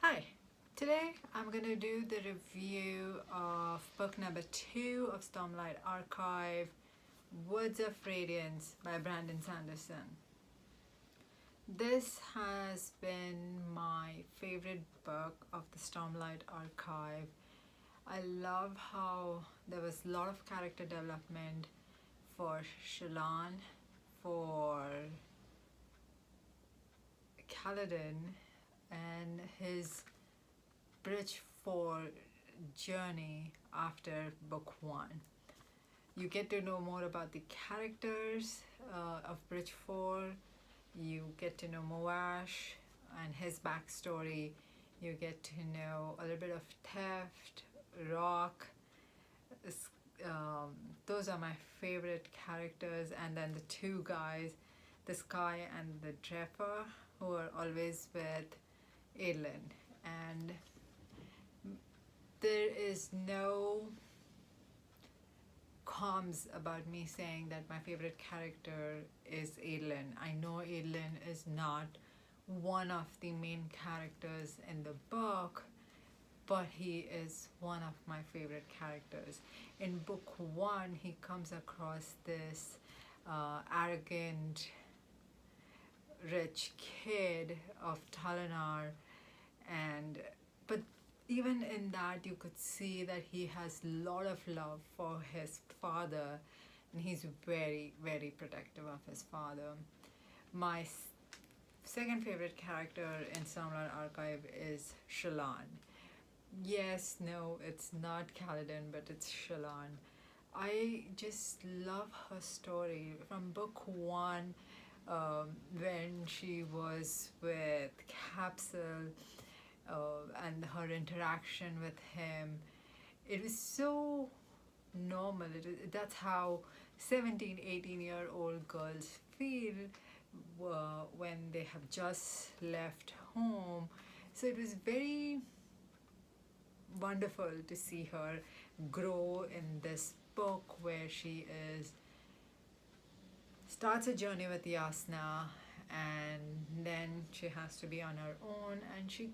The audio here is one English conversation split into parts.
Hi, today I'm going to do the review of book number 2 of Stormlight Archive, Words of Radiance by Brandon Sanderson. This has been my favorite book of the Stormlight Archive. I love how there was a lot of character development for Shallan, for Kaladin, and his Bridge 4 journey after book 1. You get to know more about the characters of Bridge 4. You get to know Moash and his backstory. You get to know a little bit of Theft, Rock. Those are my favorite characters. And then the two guys, the Sky and the Draper, who are always with Aelin. And there is no qualms about me saying that my favorite character is Aelin. I know Aelin is not one of the main characters in the book, but he is one of my favorite characters. In book 1, he comes across this arrogant, rich kid of Dalinar, but even in that you could see that he has a lot of love for his father, and he's very, very protective of his father. My second favorite character in Stormlight Archive is Shallan. Yes, no, it's not Kaladin, but it's Shallan. I just love her story from book 1, when she was with Capsule, and her interaction with him. It was so normal. That's how 17, 18-year-old girls feel when they have just left home. So it was very wonderful to see her grow in this book, where she starts a journey with Yasna, and then she has to be on her own, and she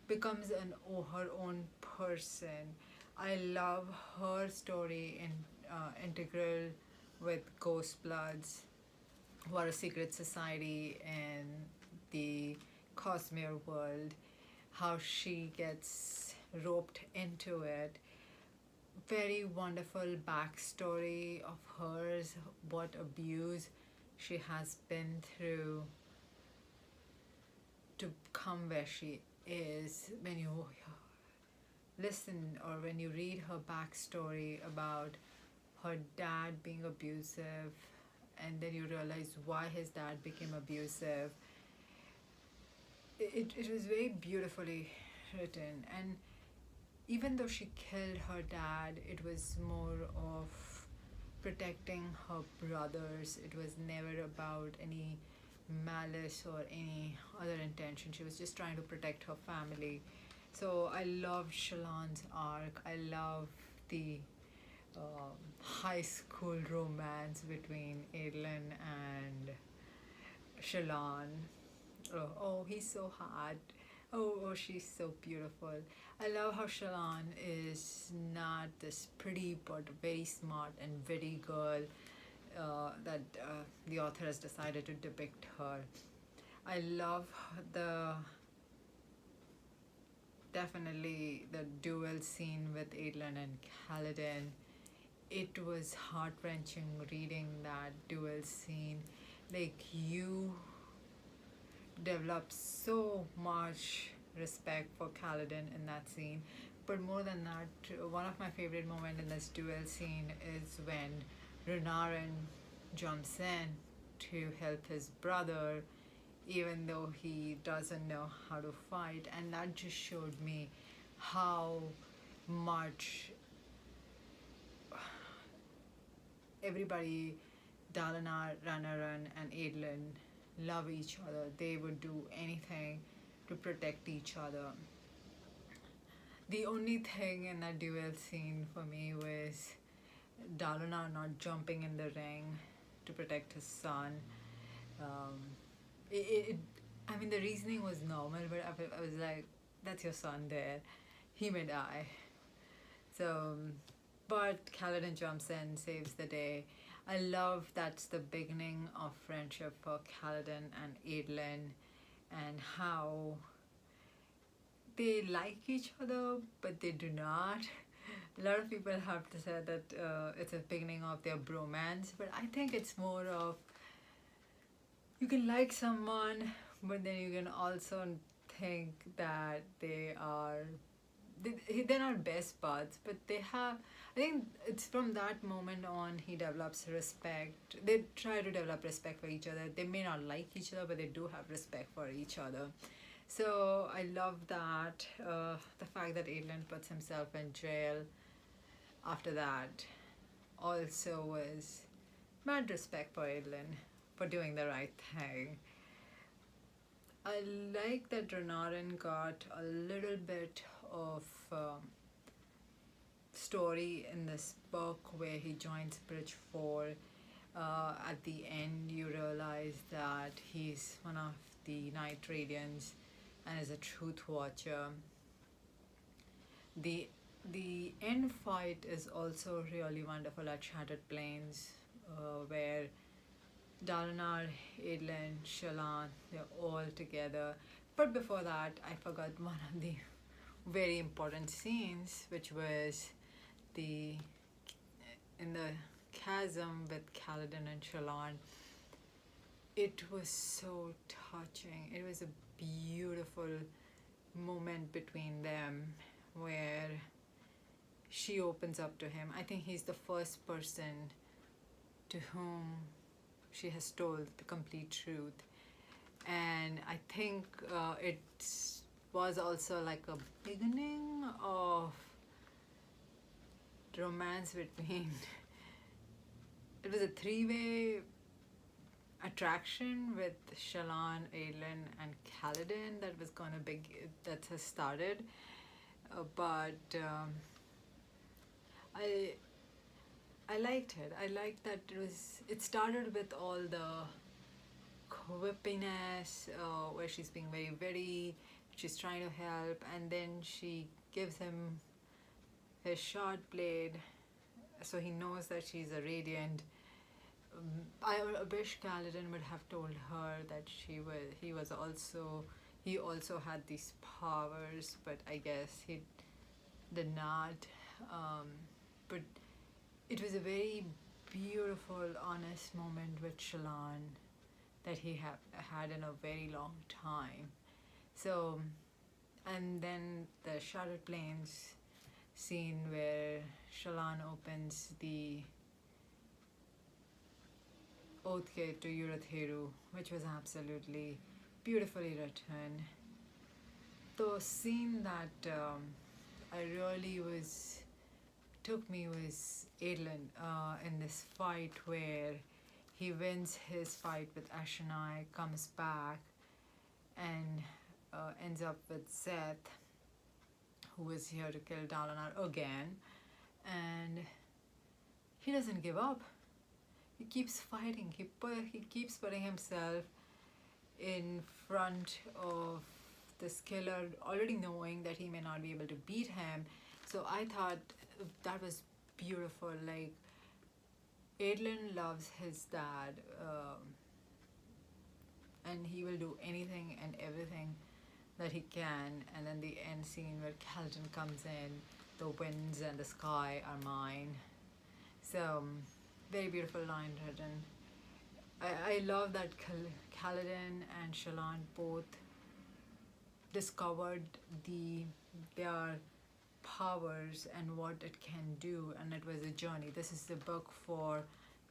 becomes her own person. I love her story in integral with Ghost Bloods, who are a secret society in the Cosmere world, how she gets roped into it. Very wonderful backstory of hers, what abuse she has been through to come where she is. When you listen or when you read her backstory about her dad being abusive, and then you realize why his dad became abusive, it was very beautifully written. And even though she killed her dad, it was more of protecting her brothers. It was never about any malice or any other intention. She was just trying to protect her family. So I love Shallan's arc. I love the high school romance between Aelin and Shallan. Oh, he's so hot. Oh, she's so beautiful. I love how Shallan is not this pretty but very smart and witty girl that the author has decided to depict her. I love definitely the duel scene with Aelin and Kaladin. It was heart-wrenching reading that duel scene. Like, you develop so much respect for Kaladin in that scene. But more than that, one of my favorite moments in this duel scene is when Renarin jumps in to help his brother, even though he doesn't know how to fight. And that just showed me how much everybody, Dalinar, Renarin, and Aelin, love each other. They would do anything to protect each other. The only thing in that duel scene for me was Dalinar not jumping in the ring to protect his son. I mean, the reasoning was normal, but I was like, that's your son there. He may die. So, but Kaladin jumps in, saves the day. I love that's the beginning of friendship for Kaladin and Adlin, and how they like each other, but they do not. A lot of people have to say that it's a beginning of their bromance, but I think it's more of you can like someone, but then you can also think that they're not best buds, but they have. I think it's from that moment on he develops respect. They try to develop respect for each other. They may not like each other, but they do have respect for each other. So I love that. The fact that Adlin puts himself in jail after that also was mad respect for Adlin for doing the right thing. I like that Renarin got a little bit of story in this book where he joins Bridge 4. At the end, you realize that he's one of the Night Radiants and is a truth watcher. The end fight is also really wonderful at Shattered Plains, where Dalinar, Adlin, Shallan, they're all together. But before that, I forgot one of the very important scenes, which was in the chasm with Kaladin and Shallan. It was so touching. It was a beautiful moment between them where she opens up to him. I think he's the first person to whom she has told the complete truth, and I think it was also like a beginning of romance between it was a three-way attraction with Shallan, Adlin, and Kaladin that has started, but I liked it. I liked that it started with all the quippiness, where she's being very witty, she's trying to help, and then she gives him his short blade so he knows that she's a Radiant. I wish Kaladin would have told her that he also had these powers, but I guess he did not. But it was a very beautiful, honest moment with Shallan that he had in a very long time. So, and then the Shattered Plains scene where Shallan opens the Oath Gate to Urutheru, which was absolutely beautifully written. The scene that I really took me was Adlin in this fight where he wins his fight with Ashanai, comes back, and ends up with Seth, who is here to kill Dalinar again, and he doesn't give up. He keeps fighting. He keeps putting himself in front of this killer, already knowing that he may not be able to beat him. So I thought that was beautiful. Like, Adlin loves his dad, and he will do anything and everything that he can. And then the end scene where Kaladin comes in, the winds and the sky are mine. So, very beautiful line written. I love that Kaladin and Shallan both discovered their powers and what it can do, and it was a journey. This is the book for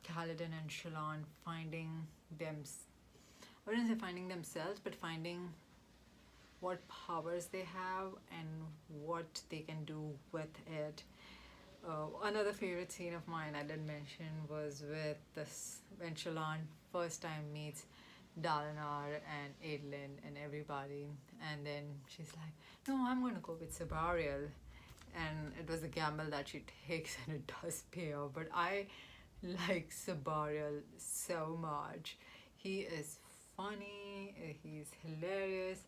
Kaladin and Shallan finding I wouldn't say finding themselves, but finding what powers they have and what they can do with it. Another favorite scene of mine I didn't mention was when Shallan first time meets Dalinar and Adlin and everybody, and then she's like, no, I'm going to go with Sabariel, and it was a gamble that she takes and it does pay off. But I like Sabariel so much. He is funny, he's hilarious.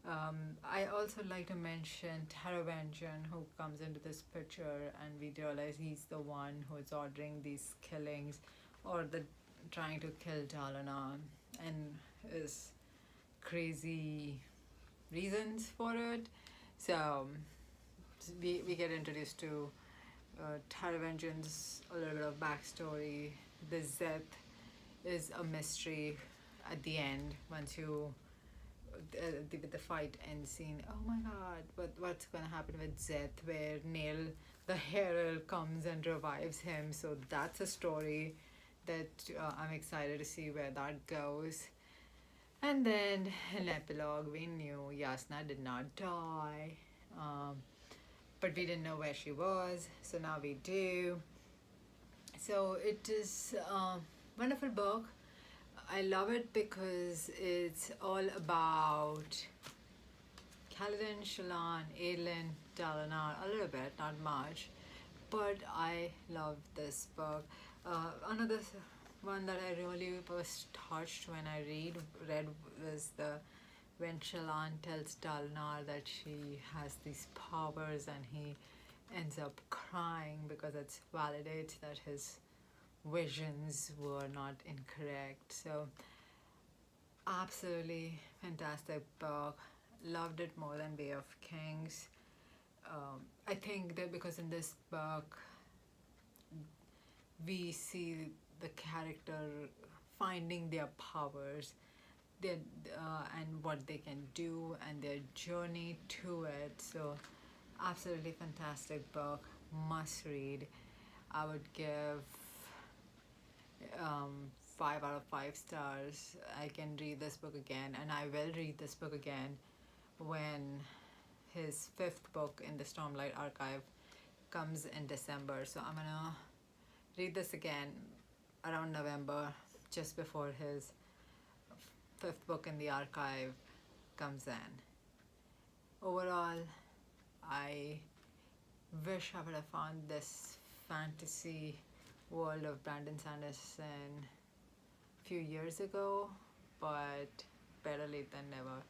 I also like to mention Taravanjan, who comes into this picture, and we realize he's the one who is ordering these killings, or the trying to kill Dalinar, and his crazy reasons for it. So we get introduced to Taravanjan's a little bit of backstory. The Zeth is a mystery at the end once you with the fight end scene. Oh my god, what's gonna happen with Zeth, where Nail the Herald comes and revives him? So that's a story that I'm excited to see where that goes. And then in epilogue, we knew Yasna did not die, but we didn't know where she was. So now we do. So it is a wonderful book. I love it because it's all about Kaladin, Shallan, Adolin, Dalinar, a little bit, not much, but I love this book. Another one that I really was touched when I read was when Shallan tells Dalinar that she has these powers, and he ends up crying because it validates that his visions were not incorrect. So absolutely fantastic book. Loved it more than Way of Kings. I think that because in this book we see the character finding their powers, their, and what they can do, and their journey to it. So absolutely fantastic book, must read. I would give 5 out of 5 stars. I can read this book again, and I will read this book again when his 5th book in the Stormlight Archive comes in December. So I'm gonna read this again around November, just before his 5th book in the archive comes in. Overall, I wish I would have found this fantasy world of Brandon Sanderson a few years ago, but better late than never.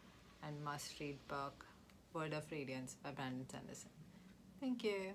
And must read book, Word of Radiance by Brandon Sanderson. Thank you.